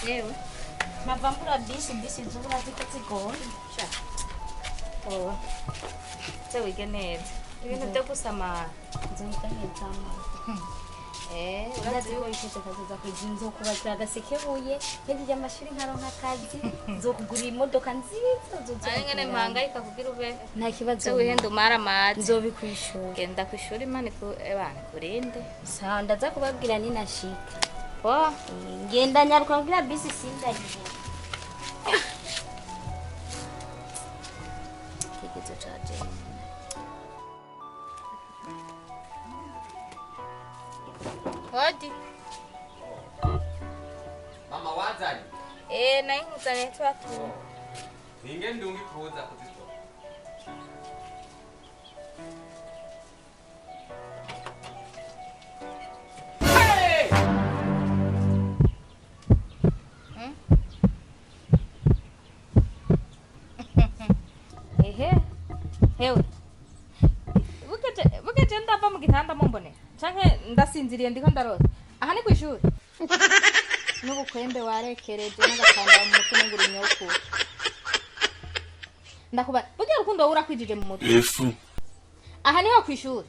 Yewe. Mavambura bisi zubura zikazigora. Sha. Oh. Sewe geneza. Ibintu byo gusama. Nzoga neza. Urazi ko ikete kazoza kwizinzo kubakira agasekebuye heje amashuri nkaronka kazi nzokugura imodoka nziza zozo ngene mpangayika kugira ube nta kibazo wihenda umara mazi nzobikwishura genda kwishura imana ko ebana kurinde sawa ndaza kubabwira ni nashika ngenda nyaruka kugira bisi sindagiye kigezo chaje Hodi. Mama wazali. Na inguzane twatu. Ninge ndungi kuza kuzito. Hey! Hewe. Buke ndava mu gitanda mumbone. Canke ndasinziriye ndiko ndarota. Aha ni kwishuri. N'ubukwembe warekereje n'agatanda mu mutwe nguri nyoko. Ndakuba, buke rukundo urakwijije mu mutwe. Efu. Aha niho kwishuri.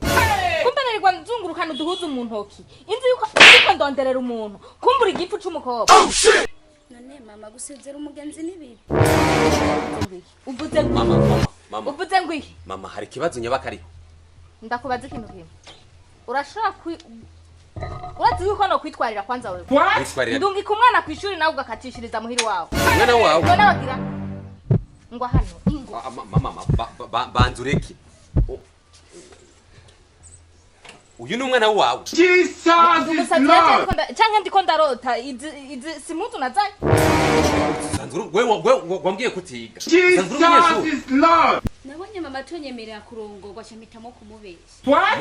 Kumbe narirwa nzungurukana uduhuza umuntu hoki. Inzi yuko ndonderera umuntu. Kumbura igipfu c'umukobwa. None mama gusezera umugenzi nibibi. Uvuze mama. Uvuze ngwi. Mama hari kibazo nyabakariho. Ndakubaza ikintu kimwe. Urashobora urazi yuko no kwitwarira kwanza wewe. Ndungi kumwana kwishuri nawe ugakatishiriza muhiri wawe. Mwana wawe. None bagira. Ngwa hano ingo. Mama banzureki. Uyu numwana wawe. Jesus is Lord. Canke ndiko ndarota izi simuntu nazaye. Sanzuru wewe wambwiye kutiga. Jesus is Lord. Nabonye mama tonyemerera kurongorwa shamitamo kumubeshya. What?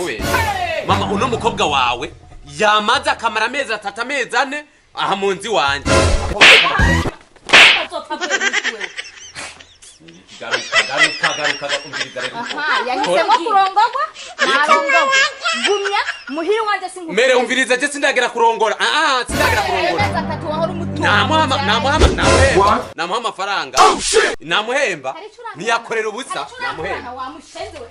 Mama uno mukobwa wawe yamaze akamara amezi 3 amezi 4 aha munzi wanje. Garuka umviriza rero. Aha yahisemo kurongorwa. Narongorwa. Gumya muhiri wanje singu. Mere umviriza je sindagera kurongora. Sindagera kurongora. Namuha amafaranga. Namuhemba. Niyakorera ubusa. Namuhemba. Wamushenzewe.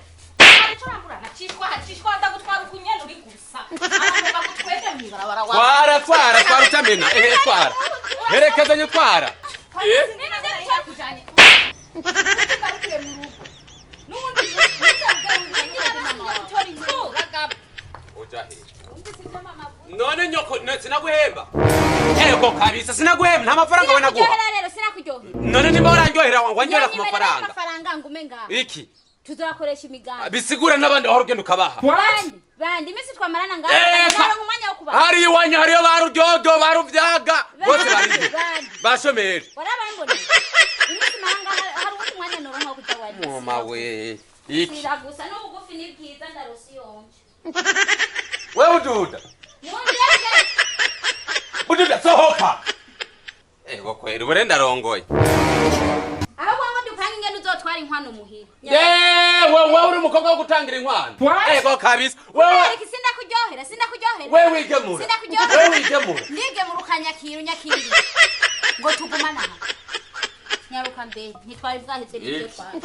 Hacishwa ndagutwara ukunyene uri gusa. Agomba gutwega mwibarabara wawe. Twara utamena. Twara. Herekezanye twara. Nina nje cyakujanye. Ugarukire mu rugo. Nubundi none nyoko sinaguhemba. Ego kabisa sinaguhemba nta mafaranga we naguha. Rero sinakuryohera. None nimba warandyohera wanjora ku mafaranga. Amafaranga ngume ngaho. Iki? Tuzakoresha imiganda. Bisigura nabandi aho rugendo kabaha. Bandi imisi twamarana ngaho. Naro umwanya wo kubaha. Hari iwanyu hariyo barudyodo baruvyaga. Bose bari. Bashomera. Warabambona. Imisi maranga hari undi mwanya noronka kuja wari. Mama we. Iki? Siragusa n'ubugufi n'ibwiza ndarosi yonje. Wewe ududa. Ududa sohoka. Ego kweri urenda rongoye. Aho wango dupanga ingene uzotwara inkwano muhira. Wewe uri umukobwa wo gutangira inkwano. Ego kabisa. Wewe sindakuryohera. Wewe wigemura. Wewe wigemura. Ndigemura ukanyakira. Ngo tugumana. Nyaruka mbe ntitwari bwaheze n'ibyo twari.